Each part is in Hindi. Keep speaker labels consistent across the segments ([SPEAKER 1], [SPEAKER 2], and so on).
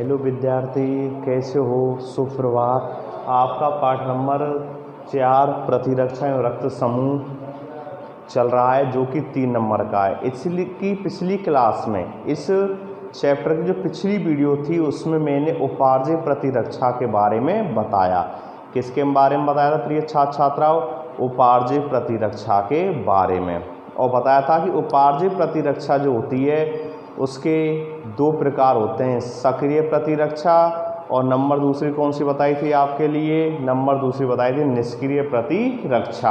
[SPEAKER 1] हेलो विद्यार्थी, कैसे हो? सुप्रभात। आपका पाठ नंबर 4 प्रतिरक्षा एवं रक्त समूह चल रहा है, जो कि 3 नंबर का है। इसलिए कि पिछली क्लास में इस चैप्टर की जो पिछली वीडियो थी उसमें मैंने उपार्जय प्रतिरक्षा के बारे में बताया। किसके बारे में बताया था प्रिय छात्र छात्राओं? उपार्जय प्रतिरक्षा के बारे में। और बताया था कि उपार्जय प्रतिरक्षा जो होती है उसके 2 प्रकार होते हैं, सक्रिय प्रतिरक्षा और नंबर दूसरी कौन सी बताई थी आपके लिए? नंबर दूसरी बताई थी निष्क्रिय प्रतिरक्षा।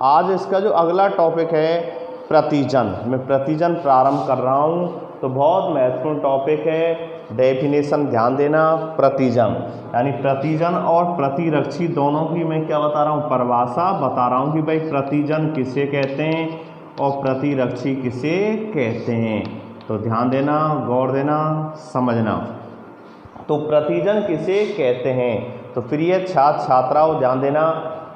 [SPEAKER 1] आज इसका जो अगला टॉपिक है प्रतिजन, मैं प्रतिजन प्रारंभ कर रहा हूँ, तो बहुत महत्वपूर्ण टॉपिक है। डेफिनेशन ध्यान देना। प्रतिजन यानी प्रतिजन और प्रतिरक्षी दोनों की मैं क्या बता रहा हूँ? परिभाषा बता रहा हूँ कि भाई प्रतिजन किसे कहते हैं और प्रतिरक्षी किसे कहते हैं। तो ध्यान देना, गौर देना, समझना। तो प्रतिजन किसे कहते हैं? तो प्रिय छात्र छात्राओं ध्यान देना,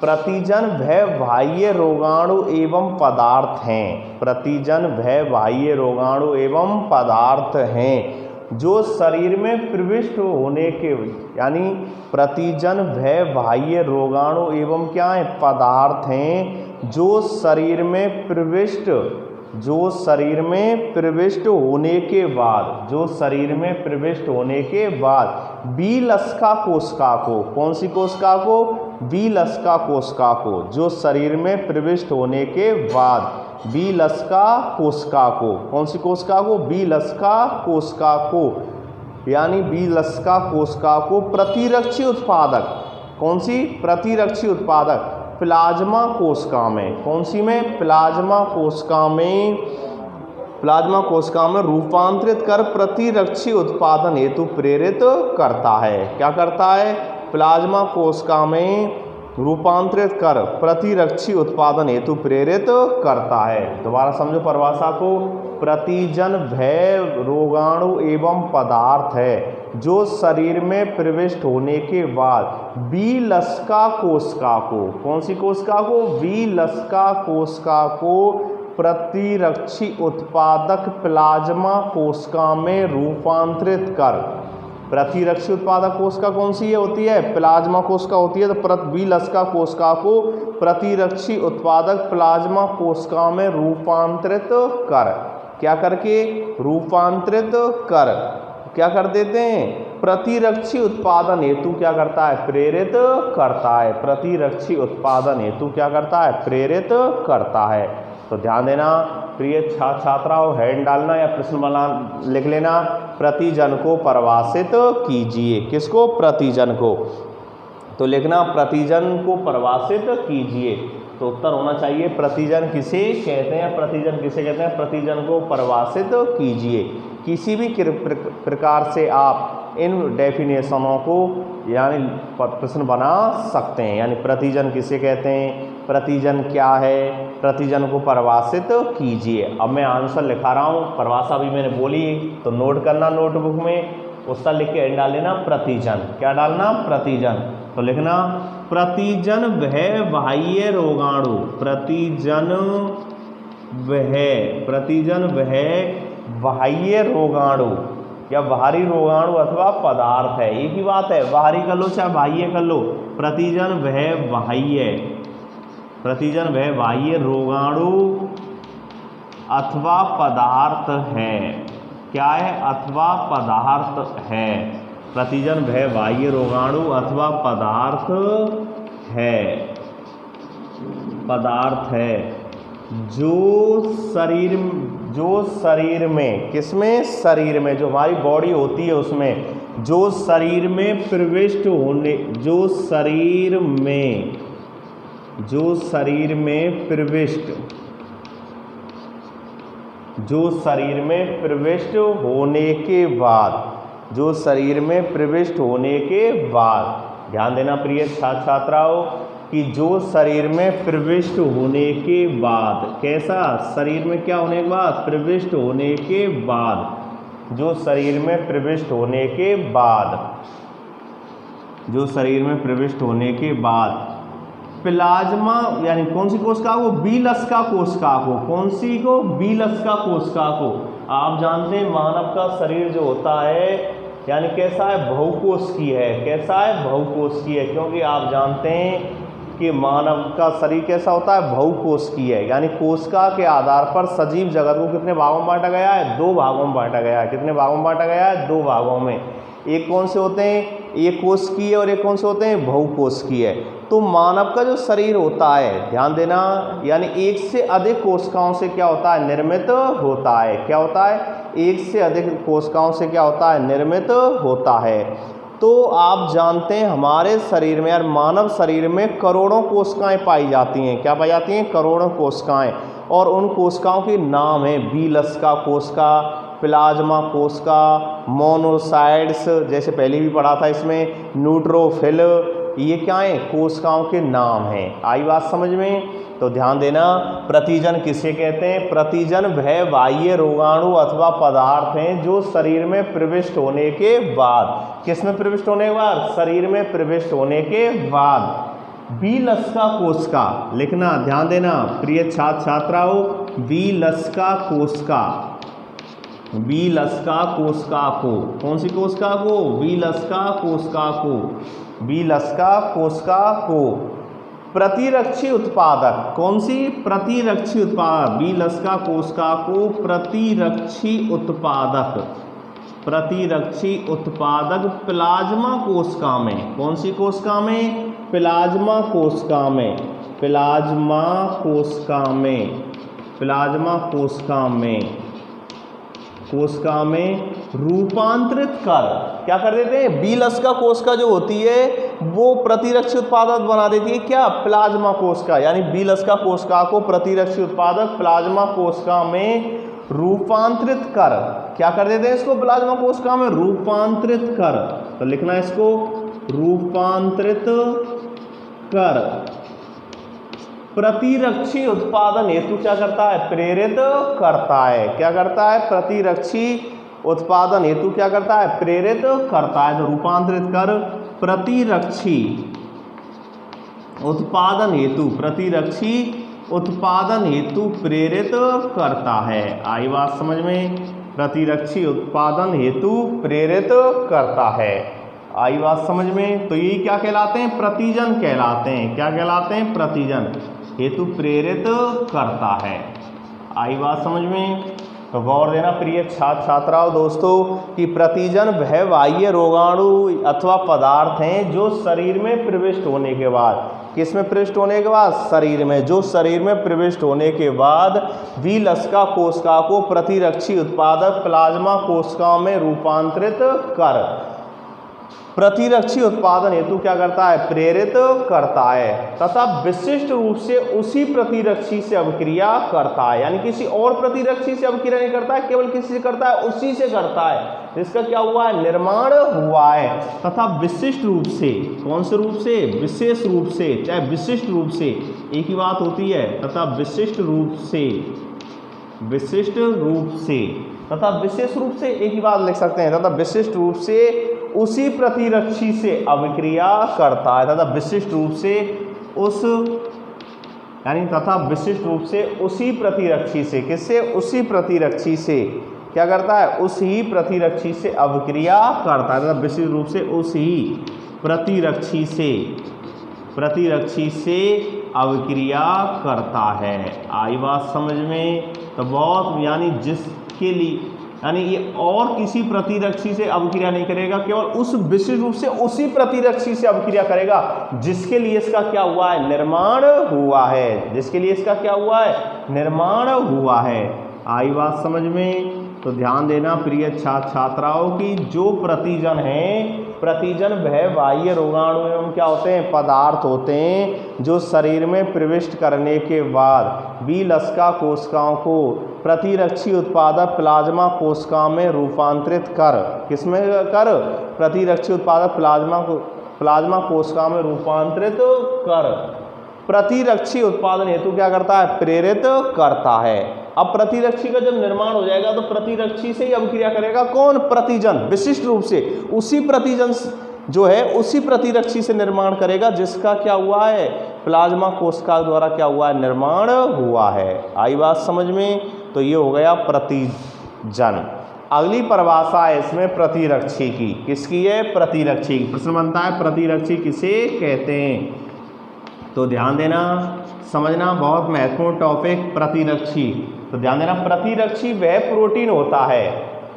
[SPEAKER 1] प्रतिजन वह बाह्य रोगाणु एवं पदार्थ हैं। प्रतिजन वह बाह्य रोगाणु एवं पदार्थ हैं जो शरीर में प्रविष्ट होने के, यानी प्रतिजन वह बाह्य रोगाणु एवं क्या है? पदार्थ हैं जो शरीर में प्रविष्ट होने के बाद, जो शरीर में प्रविष्ट होने के बाद बीलस्का कोशिका को, कौन सी कोशिका को? बीलस्का कोशिका को, जो शरीर में प्रविष्ट होने के बाद बीलस्का कोशिका को, कौन सी कोशिका को? बीलस्का कोशिका को, यानी बीलस्का कोशिका को प्रतिरक्षी उत्पादक, कौन सी? प्रतिरक्षी उत्पादक प्लाज्मा कोशिका में, कौन सी में? प्लाज्मा कोशिका में, प्लाज्मा कोशिका में रूपांतरित कर प्रतिरक्षी उत्पादन हेतु प्रेरित करता है। क्या करता है? प्लाज्मा कोशिका में रूपांतरित कर प्रतिरक्षी उत्पादन हेतु प्रेरित करता है। दोबारा समझो परिभाषा को। प्रतिजन वह रोगाणु एवं पदार्थ है जो शरीर में प्रविष्ट होने के बाद बीलस्का कोशिका को, कौन सी कोशिका को? बीलस्का कोशिका को प्रतिरक्षी उत्पादक प्लाज्मा कोशिका में रूपांतरित कर, प्रतिरक्षी उत्पादक कोशिका कौन सी होती है? प्लाज्मा कोशिका होती है। तो बीलस्का कोशिका को प्रतिरक्षी उत्पादक प्लाज्मा कोशिका में रूपांतरित कर, क्या करके? रूपांतरित कर, क्या कर देते हैं? प्रतिरक्षी उत्पादन हेतु क्या करता है? प्रेरित करता है। प्रतिरक्षी उत्पादन हेतु क्या करता है? प्रेरित करता है। तो ध्यान देना प्रिय छात्र छात्राओं, हेड डालना या प्रश्न बना लिख लेना। प्रतिजन को परिभाषित कीजिए। किसको? प्रतिजन को। तो लिखना प्रतिजन को परिभाषित कीजिए। तो उत्तर होना चाहिए प्रतिजन किसे कहते हैं? प्रतिजन किसे कहते हैं? प्रतिजन को परिभाषित कीजिए। किसी भी प्रकार से आप इन डेफिनेशनों को यानी प्रश्न बना सकते हैं। यानी प्रतिजन किसे कहते हैं, प्रतिजन क्या है, प्रतिजन को परिभाषित कीजिए। अब मैं आंसर लिखा रहा हूँ, परिभाषा भी मैंने बोली, तो नोट करना नोटबुक में, उत्तर लिख के डाल देना प्रतिजन। क्या डालना? प्रतिजन। तो लिखना प्रतिजन वह बाह्य रोगाणु, प्रतिजन वह बाह्य रोगाणु या बाहरी रोगाणु अथवा पदार्थ है। एक ही बात है, बाहरी कर लो चाहे बाह्य कर लो। प्रतिजन वह बाह्य रोगाणु अथवा पदार्थ है। क्या है? अथवा पदार्थ है। प्रतिजन वह बाह्य रोगाणु अथवा पदार्थ है जो शरीर में, किसमें? शरीर में, जो हमारी बॉडी होती है उसमें, जो शरीर में प्रविष्ट होने, जो शरीर में प्रविष्ट होने के बाद, ध्यान देना प्रिय छात्र छात्राओं कि जो शरीर में प्रविष्ट होने के बाद, कैसा? शरीर में क्या होने के बाद? प्रविष्ट होने के बाद, जो शरीर में प्रविष्ट होने के बाद प्लाज्मा यानी कौन सी कोशिका को? बीलस्का कोशिका को, कौन सी को? बीलस्का कोशिका को। आप जानते हैं मानव का शरीर जो होता है यानी कैसा है, बहुकोशिकीय है। कैसा है, बहुकोशिकीय है, क्योंकि आप जानते हैं कि मानव का शरीर कैसा होता है, बहुकोशिकीय है। यानी कोशिका के आधार पर सजीव जगत को कितने भागों में बांटा गया है, 2 भागों में बांटा गया है। कितने भागों में बांटा गया है, 2 भागों में। एक कौन से होते हैं, एक कोशिकीय और एक कौन से होते हैं, बहुकोशिकीय। तो मानव का जो शरीर होता है, ध्यान देना, यानी एक से अधिक कोशिकाओं से क्या होता है, निर्मित होता है। क्या होता है, एक से अधिक कोशिकाओं से क्या होता है, निर्मित होता है। तो आप जानते हैं हमारे शरीर में, यार मानव शरीर में करोड़ों कोशिकाएं पाई जाती हैं। क्या पाई जाती हैं, करोड़ों कोशिकाएं। और उन कोशिकाओं के नाम हैं बीलस्का कोशिका, प्लाज्मा कोशिका, मोनोसाइट्स, जैसे पहले भी पढ़ा था इसमें, न्यूट्रोफिल। ये क्या है, कोशिकाओं के नाम हैं। आई बात समझ में। तो ध्यान देना, प्रतिजन किसे कहते हैं, प्रतिजन वह बाह्य रोगाणु अथवा पदार्थ हैं जो शरीर में प्रविष्ट होने के बाद, किस में प्रविष्ट होने के बाद, शरीर में प्रविष्ट होने के बाद। बीलस्का कोशिका लिखना, ध्यान देना प्रिय छात्र छात्राओं, बीलस्का कोशिका, बीलस्का कोशिका को, कौन सी कोशिका को, बीलस्का कोशिका को, बीलस्का कोशिका को प्रतिरक्षी उत्पादक, कौन सी, प्रतिरक्षी उत्पादक, बीलस्का कोशिका को प्रतिरक्षी उत्पादक, प्रतिरक्षी उत्पादक प्लाज्मा कोशिका में, कौन सी कोशिका में, प्लाज्मा कोशिका में, प्लाज्मा कोशिका में, प्लाज्मा कोशिका में, कोशिका में रूपांतरित कर, क्या कर देते हैं, बीलस्का कोशिका जो होती है वो प्रतिरक्षी उत्पादक बना देती है, क्या, प्लाज्मा कोशिका। यानी बीलस्का कोशिका को प्रतिरक्षी उत्पादक प्लाज्मा कोशिका में रूपांतरित कर, क्या कर देते हैं इसको, प्लाज्मा कोशिका में रूपांतरित कर। तो लिखना है इसको, रूपांतरित कर प्रतिरक्षी उत्पादन हेतु क्या करता है, प्रेरित करता है। क्या करता है, प्रतिरक्षी उत्पादन हेतु क्या करता है, प्रेरित करता है। तो रूपांतरित कर प्रतिरक्षी उत्पादन हेतु, प्रतिरक्षी उत्पादन हेतु प्रेरित करता है। आई बात समझ में, प्रतिरक्षी उत्पादन हेतु प्रेरित करता है। आई बात समझ में। तो ये क्या कहलाते हैं, प्रतिजन कहलाते हैं। क्या कहलाते हैं, प्रतिजन हेतु प्रेरित करता है। आई बात समझ में। तो गौर देना प्रिय छात्र छात्राओं दोस्तों कि प्रतिजन वह बाह्य रोगाणु अथवा पदार्थ हैं जो शरीर में प्रविष्ट होने के बाद, किस में प्रविष्ट होने के बाद, शरीर में, जो शरीर में प्रविष्ट होने के बाद बीलस्का कोशिका को प्रतिरक्षी उत्पादक प्लाज्मा कोशिकाओं में रूपांतरित कर प्रतिरक्षी उत्पादन हेतु क्या करता है, प्रेरित करता है तथा विशिष्ट रूप से उसी प्रतिरक्षी से अभिक्रिया करता है। यानी किसी और प्रतिरक्षी से अभिक्रिया नहीं करता है, केवल किसी से करता है, उसी से करता है, जिसका क्या हुआ है, निर्माण हुआ है। तथा विशिष्ट रूप से, कौन से रूप से, विशेष रूप से, चाहे विशिष्ट रूप से एक ही बात होती है। तथा विशिष्ट रूप से, विशिष्ट रूप से, तथा विशेष रूप से एक ही बात लिख सकते हैं। तथा विशिष्ट रूप से उसी प्रतिरक्षी से अभिक्रिया करता है। तथा विशिष्ट रूप से उस, यानी तथा विशिष्ट रूप से उसी प्रतिरक्षी से, किससे, उसी प्रतिरक्षी से क्या करता है, उस ही प्रतिरक्षी से अभिक्रिया करता है। तथा विशिष्ट रूप से उस ही प्रतिरक्षी से, प्रतिरक्षी से अभिक्रिया करता है। आई बात समझ में। तो बहुत, यानी जिसके लिए, यानी ये और किसी प्रतिरक्षी से अभिक्रिया नहीं करेगा, केवल उस विशिष्ट रूप से उसी प्रतिरक्षी से अभिक्रिया करेगा जिसके लिए इसका क्या हुआ है, निर्माण हुआ है, जिसके लिए इसका क्या हुआ है, निर्माण हुआ है। आई बात समझ में। तो ध्यान देना प्रिय छात्र छात्राओं की जो प्रतिजन हैं, प्रतिजन वह बाह्य रोगाणु एवं क्या होते हैं, पदार्थ होते हैं जो शरीर में प्रविष्ट करने के बाद बीलस्का कोशिकाओं को प्रतिरक्षी उत्पादक प्लाज्मा कोशिकाओं में रूपांतरित कर, किसमें कर, प्रतिरक्षी उत्पादक प्लाज्मा कोशिकाओं में रूपांतरित कर प्रतिरक्षी उत्पादन हेतु क्या करता है, प्रेरित करता है। अब प्रतिरक्षी का जब निर्माण हो जाएगा तो प्रतिरक्षी से ही अभिक्रिया करेगा कौन, प्रतिजन, विशिष्ट रूप से उसी प्रतिजन जो है उसी प्रतिरक्षी से निर्माण करेगा जिसका क्या हुआ है, प्लाज्मा कोशिका द्वारा क्या हुआ है, निर्माण हुआ है। आई बात समझ में। तो ये हो गया प्रतिजन। अगली परिभाषा है इसमें प्रतिरक्षी की। किसकी है? प्रतिरक्षी की। प्रश्न बनता है प्रतिरक्षी किसे कहते हैं? तो ध्यान देना, समझना, बहुत महत्वपूर्ण टॉपिक प्रतिरक्षी। तो ध्यान देना, प्रतिरक्षी वह प्रोटीन होता है,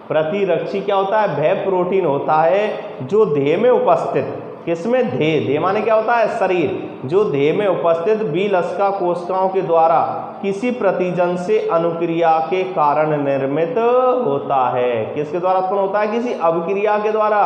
[SPEAKER 1] प्रतिरक्षी क्या होता है? वह प्रोटीन होता है जो देह में उपस्थित, किसमें? देह माने क्या होता है? शरीर। जो देह में उपस्थित बीलस्का कोशिकाओं के द्वारा किसी प्रतिजन से अनुक्रिया के कारण निर्मित होता है। किसके द्वारा उत्पन्न होता है? किसी अभिक्रिया के द्वारा,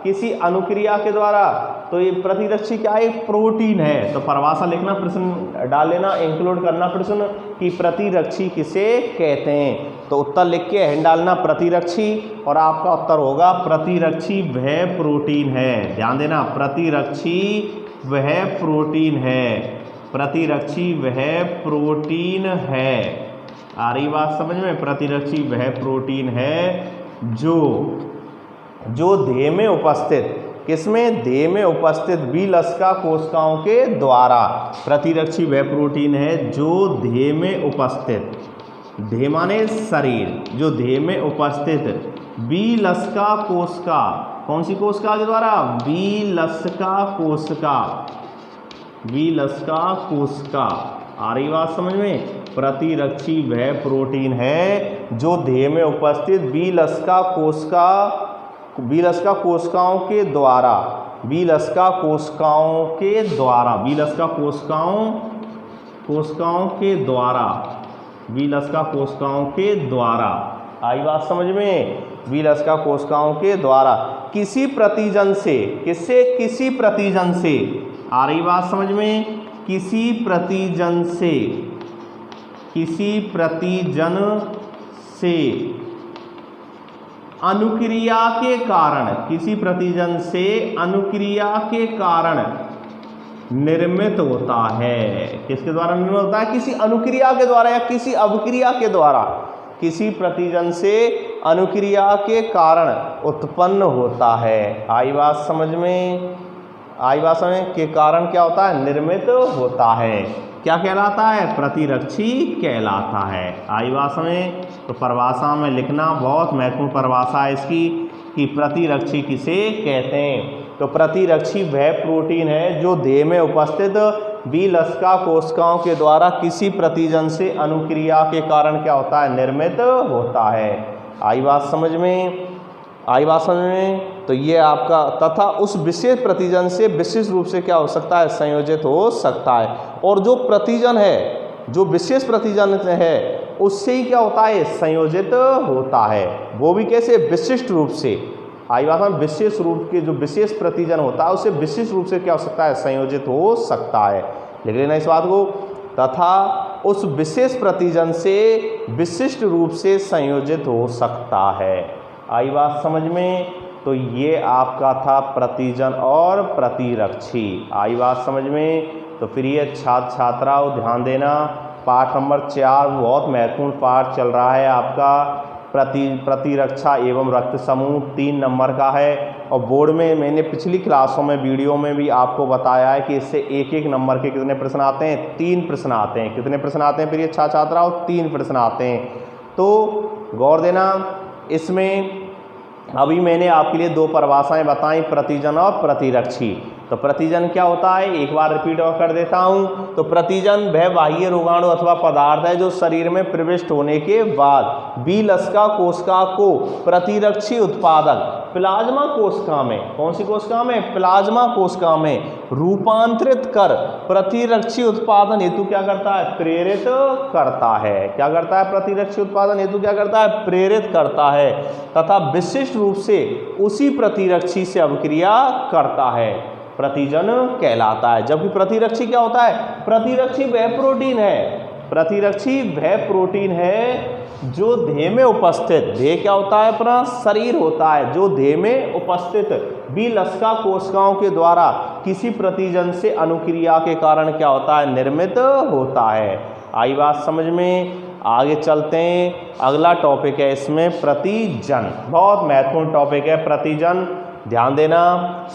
[SPEAKER 1] किसी अनुक्रिया के द्वारा। तो ये प्रतिरक्षी क्या है? प्रोटीन है। तो परिभाषा लिखना, प्रश्न डाल लेना, इंक्लूड करना प्रश्न कि प्रतिरक्षी किसे कहते हैं। तो उत्तर लिख के हैंड डालना प्रतिरक्षी, और आपका उत्तर होगा प्रतिरक्षी वह प्रोटीन है। ध्यान देना, प्रतिरक्षी वह प्रोटीन है, प्रतिरक्षी वह प्रोटीन है। आ रही बात समझ में? प्रतिरक्षी वह प्रोटीन है जो देह में उपस्थित, किसमें? देह में उपस्थित बीलस्का कोशिकाओं के द्वारा। प्रतिरक्षी वह प्रोटीन है जो देह में उपस्थित, देह माने शरीर, जो देह में उपस्थित बीलस्का कोशिका, कौन सी कोशिका के द्वारा? बीलस्का कोशिका, बीलस्का कोशिका। आ रही बात समझ में? प्रतिरक्षी वह प्रोटीन है जो देह में उपस्थित बीलस्का कोशिका, बीलस्का कोशिकाओं के द्वारा, बीलस्का कोशिकाओं के द्वारा, बीलस्का कोशिकाओं के द्वारा, बीलस्का कोशिकाओं के द्वारा। आई बात समझ में? बीलस्का कोशिकाओं के द्वारा किसी प्रतिजन से, किससे? किसी प्रतिजन से। आ रही बात समझ में? किसी प्रतिजन से, किसी प्रतिजन से अनुक्रिया के कारण, किसी प्रतिजन से अनुक्रिया के कारण निर्मित होता है। किसके द्वारा निर्मित होता है? किसी अनुक्रिया के द्वारा या किसी अभिक्रिया के द्वारा, किसी प्रतिजन से अनुक्रिया के कारण उत्पन्न होता है। आई बात समझ में? आई बात समझ के कारण क्या होता है? निर्मित होता है। क्या कहलाता है? प्रतिरक्षी कहलाता है। आई बात समझ? तो परिभाषा में लिखना, बहुत महत्वपूर्ण परिभाषा है इसकी कि प्रतिरक्षी किसे कहते हैं। तो प्रतिरक्षी वह प्रोटीन है जो देह में उपस्थित बीलस्का कोशिकाओं के द्वारा किसी प्रतिजन से अनुक्रिया के कारण क्या होता है? निर्मित होता है। आई बात समझ में? आई बात समझ में? तो ये आपका, तथा उस विशेष प्रतिजन से विशिष्ट रूप से क्या हो सकता है? संयोजित हो सकता है। और जो प्रतिजन है, जो विशेष प्रतिजन है, उससे ही क्या होता है? संयोजित होता है। वो भी कैसे? विशिष्ट रूप से। आई बात में? विशेष रूप के जो विशेष प्रतिजन होता है उससे विशिष्ट रूप से क्या हो सकता है? संयोजित हो सकता है। लिख लेना इस बात को। तथा उस विशेष प्रतिजन से विशिष्ट रूप से संयोजित हो सकता है। आई बात समझ में? तो ये आपका था प्रतिजन और प्रतिरक्षी। आई बात समझ में? तो फिर ये छात्र छात्राओं ध्यान देना, पाठ नंबर 4 बहुत महत्वपूर्ण पाठ चल रहा है आपका, प्रतिरक्षा एवं रक्त समूह 3 नंबर का है। और बोर्ड में मैंने पिछली क्लासों में वीडियो में भी आपको बताया है कि इससे एक नंबर के कितने प्रश्न आते हैं? 3 प्रश्न आते हैं। कितने प्रश्न आते हैं? फिर ये छात्राओं 3 प्रश्न आते हैं। तो गौर देना, इसमें अभी मैंने आपके लिए 2 परिभाषाएं बताई, प्रतिजन और प्रतिरक्षी। तो प्रतिजन क्या होता है? एक बार रिपीट और कर देता हूं। तो प्रतिजन वह बाह्य रोगाणु अथवा पदार्थ है जो शरीर में प्रविष्ट होने के बाद बीलस्का कोशिका को प्रतिरक्षी उत्पादक प्लाज्मा कोशिका में, कौन सी कोशिका में? प्लाज्मा कोशिका में रूपांतरित कर प्रतिरक्षी उत्पादन हेतु क्या करता है? प्रेरित करता है। क्या करता है? प्रतिरक्षी उत्पादन हेतु क्या करता है? प्रेरित करता है। तथा विशिष्ट रूप से उसी प्रतिरक्षी से अभिक्रिया करता है, प्रतिजन कहलाता है। जबकि प्रतिरक्षी क्या होता है? प्रतिरक्षी वह प्रोटीन है, प्रतिरक्षी वह प्रोटीन है जो देह में उपस्थित, देह क्या होता है? अपना शरीर होता है, जो देह में उपस्थित बीलस्का कोशिकाओं के द्वारा किसी प्रतिजन से अनुक्रिया के कारण क्या होता है? निर्मित होता है। आई बात समझ में? आगे चलते हैं। अगला टॉपिक है इसमें प्रतिजन, बहुत महत्वपूर्ण टॉपिक है प्रतिजन। ध्यान देना,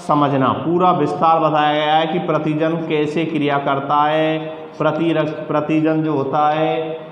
[SPEAKER 1] समझना, पूरा विस्तार बताया गया है कि प्रतिजन कैसे क्रिया करता है। प्रतिजन जो होता है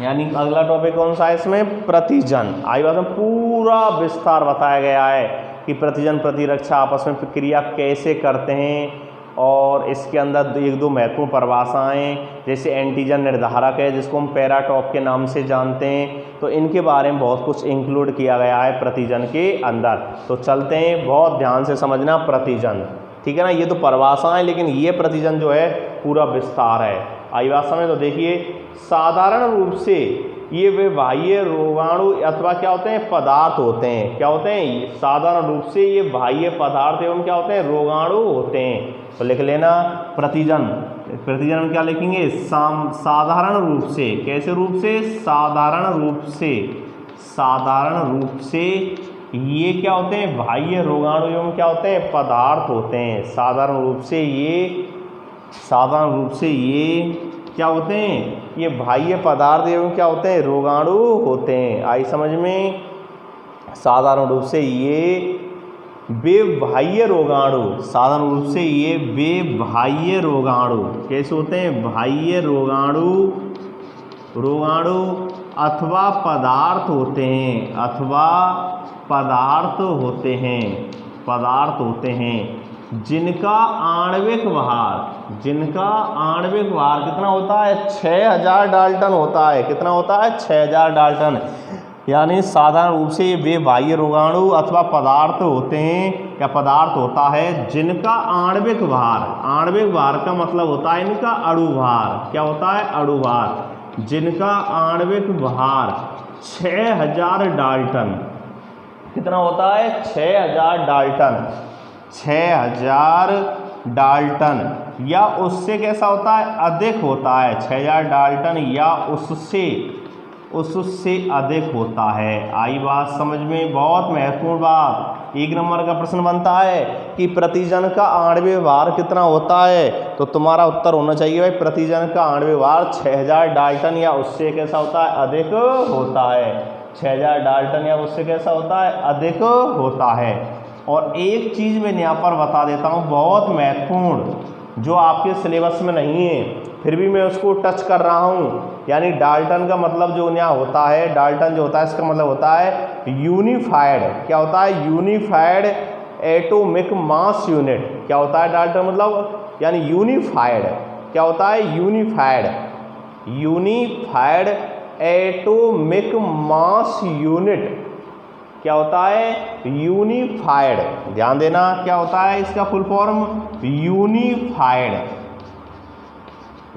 [SPEAKER 1] यानी अगला टॉपिक कौन सा है इसमें, प्रतिजन। आई बात में पूरा विस्तार बताया गया है कि प्रतिजन प्रतिरक्षा आपस में क्रिया कैसे करते हैं, और इसके अंदर एक दो महत्वपूर्ण परिभाषाएं जैसे एंटीजन निर्धारक है जिसको हम पैराटॉप के नाम से जानते हैं, तो इनके बारे में बहुत कुछ इंक्लूड किया गया है प्रतिजन के अंदर। तो चलते हैं, बहुत ध्यान से समझना प्रतिजन, ठीक है ना। ये तो परिभाषाएं, लेकिन ये प्रतिजन जो है पूरा विस्तार है। आई बात समझ, तो देखिए साधारण रूप से ये वे बाह्य रोगाणु अथवा क्या होते हैं, पदार्थ होते हैं। क्या होते हैं, साधारण रूप से ये बाह्य पदार्थ एवं क्या होते हैं, रोगाणु होते हैं। तो लिख लेना प्रतिजन, प्रतिजन में क्या लिखेंगे, साधारण रूप से, कैसे रूप से, साधारण रूप से, साधारण रूप से ये क्या होते हैं, बाह्य रोगाणु एवं क्या होते हैं, पदार्थ होते हैं। साधारण रूप से ये, साधारण रूप से ये क्या होते हैं, ये बाह्य पदार्थ एवं क्या होते हैं, रोगाणु होते हैं। आई समझ में, साधारण रूप से ये वे बाह्य रोगाणु, साधारण रूप से ये वे बाह्य रोगाणु कैसे होते हैं, बाह्य रोगाणु, रोगाणु अथवा पदार्थ होते हैं, अथवा पदार्थ होते हैं, पदार्थ होते हैं जिनका आणविक भार, जिनका आणविक भार कितना होता है, 6000 डाल्टन होता है। कितना होता है, 6000 डाल्टन। यानी साधारण रूप से ये वे बाह्य रोगाणु अथवा पदार्थ होते हैं, या पदार्थ होता है जिनका आणविक भार, आणविक भार का मतलब होता है इनका अणु भार। क्या होता है, अणु भार। जिनका आणविक भार 6000 डाल्टन, कितना होता है, 6000 डाल्टन, 6000 डाल्टन या उससे कैसा होता है, अधिक होता है। 6000 डाल्टन या उससे, उससे अधिक होता है। आई बात समझ में, बहुत महत्वपूर्ण बात। एक नंबर का प्रश्न बनता है कि प्रतिजन का आणविक भार कितना होता है, तो तुम्हारा उत्तर होना चाहिए भाई प्रतिजन का आणविक भार 6000 डाल्टन या उससे कैसा होता है, अधिक होता है। 6000 डाल्टन या उससे कैसा होता है, अधिक होता है। और एक चीज़ मैं यहाँ पर बता देता हूँ, बहुत महत्वपूर्ण, जो आपके सिलेबस में नहीं है फिर भी मैं उसको टच कर रहा हूँ। यानी डाल्टन का मतलब जो यहाँ होता है, डाल्टन जो होता है इसका मतलब होता है यूनिफाइड। क्या होता है, यूनिफाइड एटॉमिक मास यूनिट। क्या होता है डाल्टन मतलब, यानी यूनिफाइड। क्या होता है, unified, unified atomic mass unit. क्या होता है, यूनिफाइड। ध्यान देना, क्या होता है इसका full form, unified,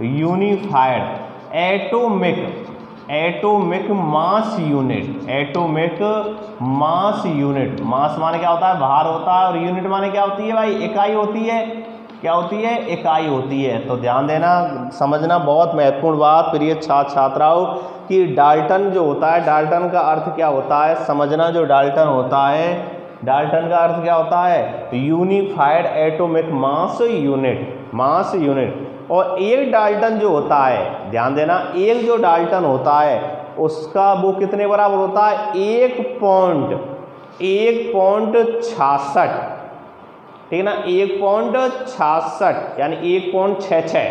[SPEAKER 1] unified atomic, atomic mass unit, atomic mass unit. Mass माने क्या होता है, भार होता है, और यूनिट माने क्या होती है भाई, इकाई होती है। क्या होती है, इकाई होती है। तो ध्यान देना, समझना, बहुत महत्वपूर्ण बात प्रिय छात्र छात्राओं, कि डाल्टन जो होता है, डाल्टन का अर्थ क्या होता है समझना। जो डाल्टन होता है, डाल्टन का अर्थ क्या होता है, unified atomic mass unit, mass unit. और एक डाल्टन जो होता है, ध्यान देना, एक जो डाल्टन होता है उसका वो कितने बराबर होता है, 1.66, ठीक है ना, 1.66 यानी 1.66,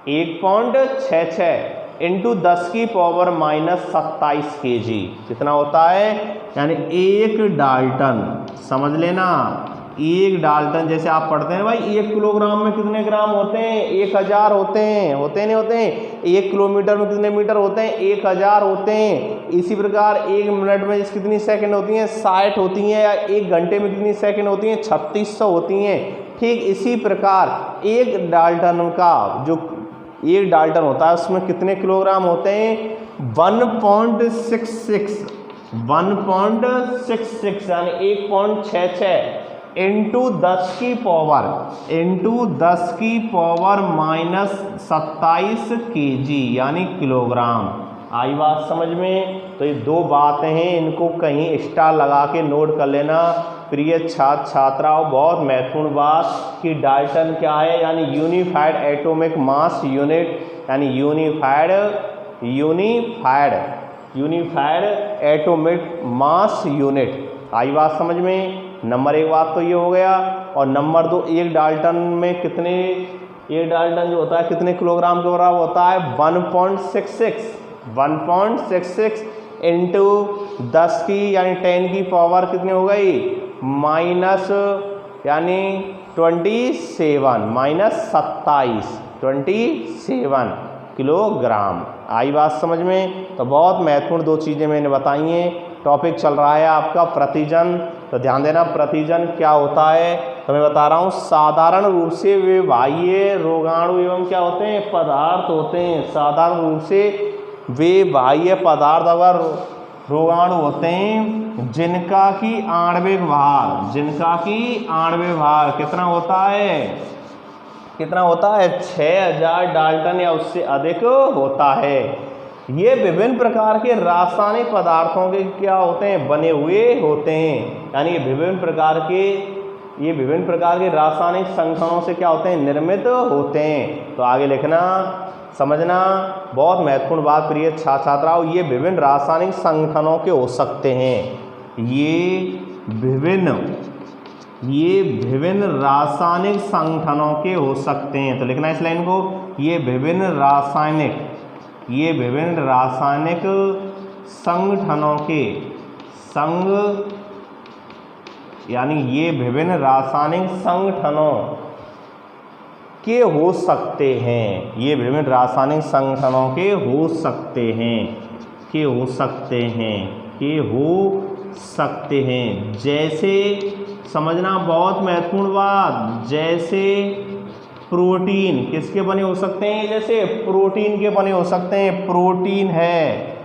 [SPEAKER 1] 1.66 इंटू 10 की पावर -27 kg कितना होता है, यानी एक डाल्टन। समझ लेना, एक डाल्टन जैसे आप पढ़ते हैं भाई 1 किलोग्राम में कितने ग्राम होते हैं, 1000 होते हैं, होते नहीं होते हैं। 1 किलोमीटर में कितने मीटर होते हैं, 1000 होते हैं। इसी प्रकार 1 मिनट में जिस कितनी सेकंड होती हैं, 60 होती हैं। या 1 घंटे में कितनी सेकंड होती हैं, 3600 होती हैं। ठीक इसी प्रकार एक डाल्टन का जो एक डाल्टन होता है उसमें कितने किलोग्राम होते हैं, 1.66, 1.66 यानी 1.66 इंटू 10 की पावर -27 kg यानी किलोग्राम। आई बात समझ में। तो ये दो बातें हैं, इनको कहीं स्टार लगा के नोट कर लेना प्रिय छात्र छात्राओं। बहुत महत्वपूर्ण बात कि डाल्टन क्या है, यानी यूनिफाइड एटॉमिक मास यूनिट, यानी यूनिफाइड एटॉमिक मास यूनिट। आई बात समझ में। नंबर 1 बात तो ये हो गया। और नंबर 2, एक डाल्टन में कितने, एक डाल्टन जो होता है कितने किलोग्राम के बराबर होता है, 1.66, 1.66 इंटू 10 की यानी 10 की पावर कितनी हो गई माइनस यानी 27 किलोग्राम। आई बात समझ में। तो बहुत महत्वपूर्ण दो चीज़ें मैंने बताई हैं। टॉपिक चल रहा है आपका प्रतिजन, तो ध्यान देना प्रतिजन क्या होता है। तो मैं बता रहा हूँ साधारण रूप से वे बाह्य रोगाणु एवं क्या होते हैं पदार्थ होते हैं। साधारण रूप से वे बाह्य पदार्थ अगर रोगाणु होते हैं जिनका की आणविक भार कितना होता है 6000 डाल्टन या उससे अधिक होता है। ये विभिन्न प्रकार के रासायनिक पदार्थों के क्या होते हैं बने हुए होते हैं, यानी ये विभिन्न प्रकार के रासायनिक संगठनों से क्या होते हैं निर्मित होते हैं। तो आगे लिखना समझना बहुत महत्वपूर्ण बात प्रिय छात्राओं, ये विभिन्न रासायनिक संगठनों के हो सकते हैं। ये विभिन्न रासायनिक संगठनों के हो सकते हैं। तो लिखना इस लाइन को, ये विभिन्न रासायनिक संगठनों के यानी ये विभिन्न रासायनिक संगठनों के हो सकते हैं। ये विभिन्न रासायनिक संगठनों के हो सकते हैं। जैसे समझना बहुत महत्वपूर्ण बात, जैसे प्रोटीन किसके बने हो सकते हैं, जैसे प्रोटीन के बने हो सकते हैं। प्रोटीन है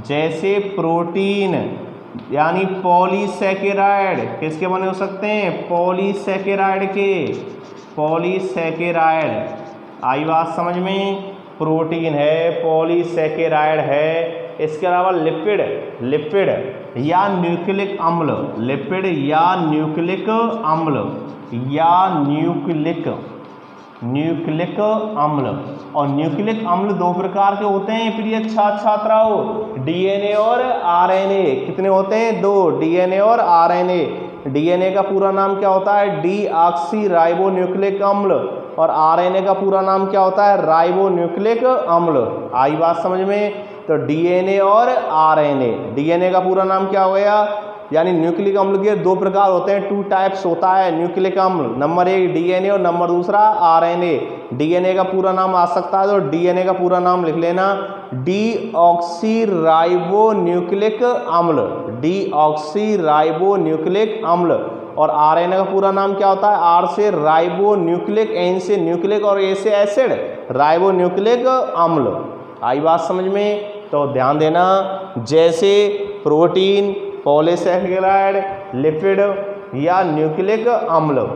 [SPEAKER 1] जैसे प्रोटीन यानी पॉलीसैकेराइड किसके बने हो सकते हैं पॉलीसैकेराइड। आई बात समझ में। प्रोटीन है पॉलीसैकेराइड है। इसके अलावा लिपिड या न्यूक्लिक अम्ल और न्यूक्लिक अम्ल दो प्रकार के होते हैं प्रिय छात्राओं, डीएनए और आरएनए। कितने होते हैं दो, डीएनए और आरएनए। डीएनए का पूरा नाम क्या होता है डीऑक्सी राइबो न्यूक्लिक अम्ल और आरएनए का पूरा नाम क्या होता है राइबो न्यूक्लिक अम्ल। आई बात समझ में। तो डीएनए और आरएनए, डीएनए का पूरा नाम क्या हो गया, यानी न्यूक्लिक अम्ल के दो प्रकार होते हैं, 2 टाइप्स होता है न्यूक्लिक अम्ल। नंबर 1 डीएनए और नंबर दूसरा आरएनए। डीएनए का पूरा नाम आ सकता है तो डीएनए का पूरा नाम लिख लेना डीऑक्सी राइबो न्यूक्लिक अम्ल। और आरएनए का पूरा नाम क्या होता है, आर से राइबो न्यूक्लिक, एन से न्यूक्लिक और ए से एसिड, राइबो न्यूक्लिक अम्ल। आई बात समझ में। तो ध्यान देना जैसे प्रोटीन, पॉलीसैकेराइड, लिपिड या न्यूक्लिक अम्ल।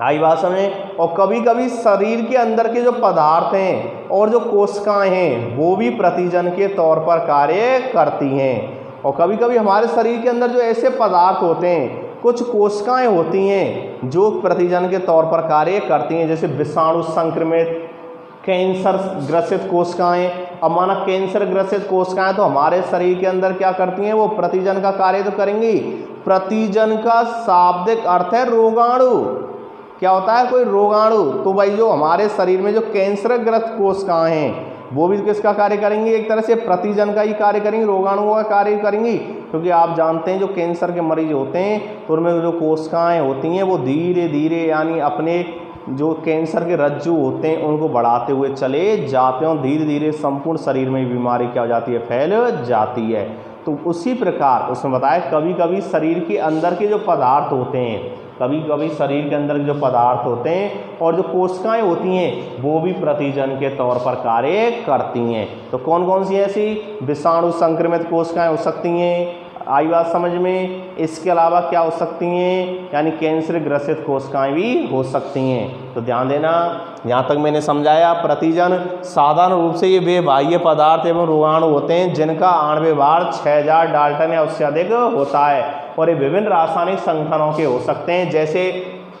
[SPEAKER 1] आई बात समझ। और कभी कभी शरीर के अंदर के जो पदार्थ हैं और जो कोशिकाएं हैं वो भी प्रतिजन के तौर पर कार्य करती हैं। और कभी कभी हमारे शरीर के अंदर जो ऐसे पदार्थ होते हैं, कुछ कोशिकाएं होती हैं जो प्रतिजन के तौर पर कार्य करती हैं, जैसे विषाणु संक्रमित, कैंसर ग्रसित कोशिकाएं। अब माना कैंसर ग्रसित कोशिकाएं तो हमारे शरीर के अंदर क्या करती हैं, वो प्रतिजन का कार्य तो करेंगी। प्रतिजन का शाब्दिक अर्थ है रोगाणु। क्या होता है कोई रोगाणु। तो भाई जो हमारे शरीर में जो कैंसर ग्रस्त कोशिकाएं हैं वो भी किसका कार्य करेंगी, एक तरह से प्रतिजन का ही कार्य करेंगी, रोगाणुओं का कार्य करेंगी। क्योंकि आप जानते हैं जो कैंसर के मरीज होते हैं तो उनमें जो कोशिकाएं होती हैं वो धीरे धीरे यानी अपने जो कैंसर के रज्जु होते हैं उनको बढ़ाते हुए चले जाते हैं और धीरे धीरे संपूर्ण शरीर में बीमारी क्या हो जाती है, फैल जाती है। तो उसी प्रकार उसमें बताया कभी कभी शरीर के अंदर के जो पदार्थ होते हैं, और जो कोशिकाएं होती हैं वो भी प्रतिजन के तौर पर कार्य करती हैं। तो कौन कौन सी ऐसी विषाणु संक्रमित कोशिकाएं हो सकती हैं, आई बात समझ में। इसके अलावा क्या हो सकती हैं, यानी कैंसर ग्रसित कोशिकाएं भी हो सकती हैं। तो ध्यान देना यहाँ तक मैंने समझाया। प्रतिजन साधारण रूप से ये वे बाह्य पदार्थ एवं रोगाणु होते हैं जिनका आणविक भार 6000 डाल्टन या उससे अधिक होता है और ये विभिन्न रासायनिक संगठनों के हो सकते हैं, जैसे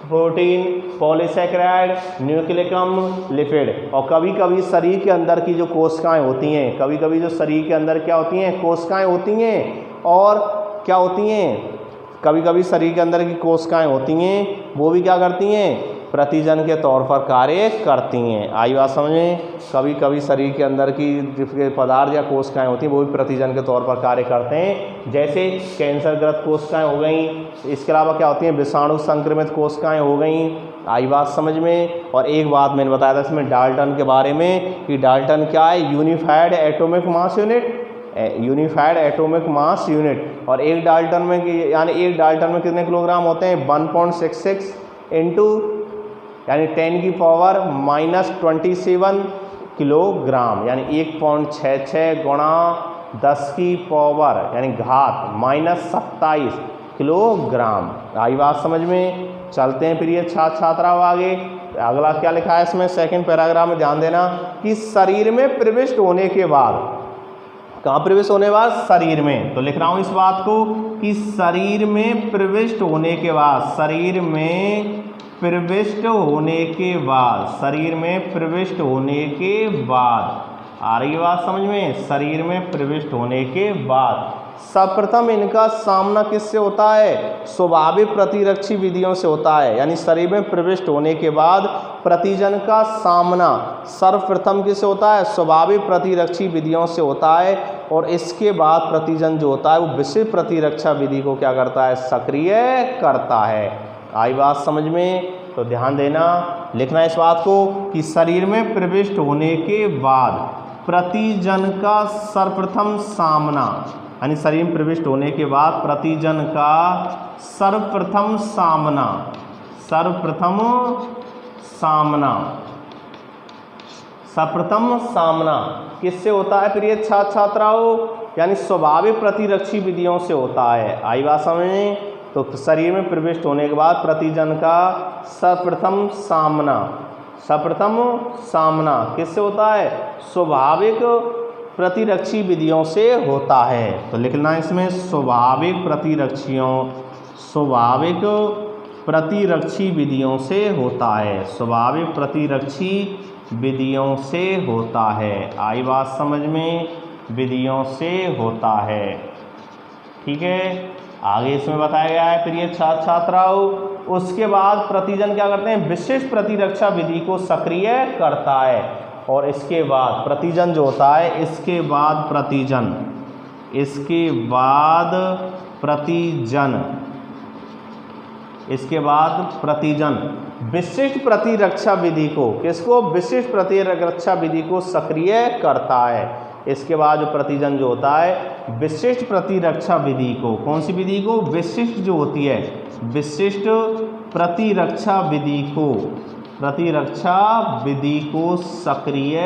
[SPEAKER 1] प्रोटीन, पॉलीसैकेराइड, न्यूक्लिक अम्ल, लिपिड। और कभी कभी शरीर के अंदर की जो कोशिकाएं होती हैं, कभी कभी जो शरीर के अंदर क्या होती हैं, कोशिकाएं होती हैं और क्या होती हैं, कभी कभी शरीर के अंदर की कोशिकाएं होती हैं वो भी क्या करती हैं, प्रतिजन के तौर पर कार्य करती हैं। आई बात समझ में। कभी कभी शरीर के अंदर की पदार्थ या कोशिकाएं होती हैं वो भी प्रतिजन के तौर पर कार्य करते हैं, जैसे कैंसरग्रस्त कोशिकाएं हो गई। इसके अलावा क्या होती हैं, विषाणु संक्रमित कोशिकाएं हो गई। आई बात समझ में। और एक बात मैंने बताया था इसमें डाल्टन के बारे में कि डाल्टन क्या है, unified atomic mass unit, unified atomic mass unit. और एक डाल्टन में यानी एक डाल्टन में कितने किलोग्राम होते हैं, 1.66 इंटू यानी 10⁻⁻27 किलोग्राम, यानी 1.66 गुणा 10 की पावर यानी घात -27 किलोग्राम। आई बात समझ में। चलते हैं फिर ये छात्राओं आगे। अगला क्या लिखा है इसमें, सेकंड पैराग्राफ में ध्यान देना कि शरीर में प्रविष्ट होने के बाद, कहाँ प्रविष्ट होने के बाद, शरीर में। तो लिख रहा हूँ इस बात को कि शरीर में प्रविष्ट होने के बाद, शरीर में प्रविष्ट होने के बाद, शरीर में प्रविष्ट होने के बाद, आ रही बात समझ में, शरीर में प्रविष्ट होने के बाद सर्वप्रथम इनका सामना किससे होता है, स्वाभाविक प्रतिरक्षी विधियों से होता है। यानी शरीर में प्रविष्ट होने के बाद प्रतिजन का सामना सर्वप्रथम किससे होता है, स्वाभाविक प्रतिरक्षी विधियों से होता है। और इसके बाद प्रतिजन जो होता है वो विशिष्ट प्रतिरक्षा विधि को क्या करता है, सक्रिय करता है। आई बात समझ में। तो ध्यान देना, लिखना इस बात को कि शरीर में प्रविष्ट होने के बाद प्रतिजन का सर्वप्रथम सामना, यानी शरीर में प्रविष्ट होने के बाद प्रतिजन का सर्वप्रथम सामना, सर्वप्रथम सामना किससे होता है फिर ये छात्राओं, यानी स्वाभाविक प्रतिरक्षी विधियों से होता है। आई बात समझ में। तो शरीर में प्रविष्ट होने के बाद प्रतिजन का सर्वप्रथम सामना किससे होता है, स्वाभाविक प्रतिरक्षी विधियों से होता है। तो लिखना इसमें स्वाभाविक प्रतिरक्षी विधियों से होता है, स्वाभाविक प्रतिरक्षी विधियों से होता है। आई बात समझ में, विधियों से होता है। ठीक है, आगे इसमें बताया गया है फिर ये छात्राओं। उसके बाद प्रतिजन क्या करते हैं, विशिष्ट प्रतिरक्षा विधि को सक्रिय करता है। और इसके बाद प्रतिजन जो होता है, इसके बाद प्रतिजन विशिष्ट प्रतिरक्षा विधि को, किसको, विशिष्ट प्रतिरक्षा विधि को सक्रिय करता है। इसके बाद जो प्रतिजन जो होता है विशिष्ट प्रतिरक्षा विधि को, कौन सी विधि को, विशिष्ट जो होती है, विशिष्ट प्रतिरक्षा विधि को सक्रिय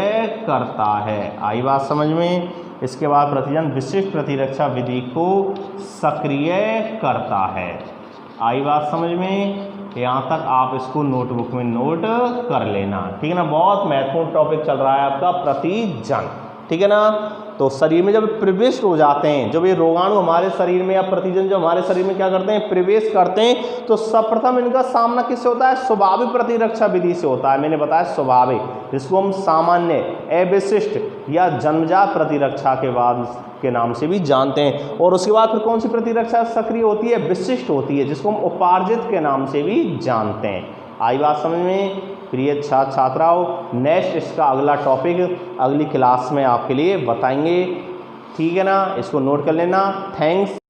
[SPEAKER 1] करता है। आई बात समझ में। इसके बाद प्रतिजन विशिष्ट प्रतिरक्षा विधि को सक्रिय करता है। आई बात समझ में। यहाँ तक आप इसको नोटबुक में नोट कर लेना, ठीक है ना। बहुत महत्वपूर्ण टॉपिक चल रहा है आपका प्रतिजन, ठीक है ना। तो शरीर में जब प्रविष्ट हो जाते हैं, जब ये रोगाणु हमारे शरीर में या प्रतिजन जो हमारे शरीर में क्या करते हैं, प्रवेश करते हैं, तो सर्वप्रथम इनका सामना किससे होता है, स्वाभाविक प्रतिरक्षा विधि से होता है। मैंने बताया स्वाभाविक, जिसको हम सामान्य, अविशिष्ट या जन्मजात प्रतिरक्षा के बाद के नाम से भी जानते हैं। और उसके बाद फिर कौन सी प्रतिरक्षा सक्रिय होती है, विशिष्ट होती है, जिसको हम उपार्जित के नाम से भी जानते हैं। आई बात समझ में। प्रिय छात्राओं, नेक्स्ट इसका अगला टॉपिक अगली क्लास में आपके लिए बताएंगे, ठीक है ना। इसको नोट कर लेना। थैंक्स।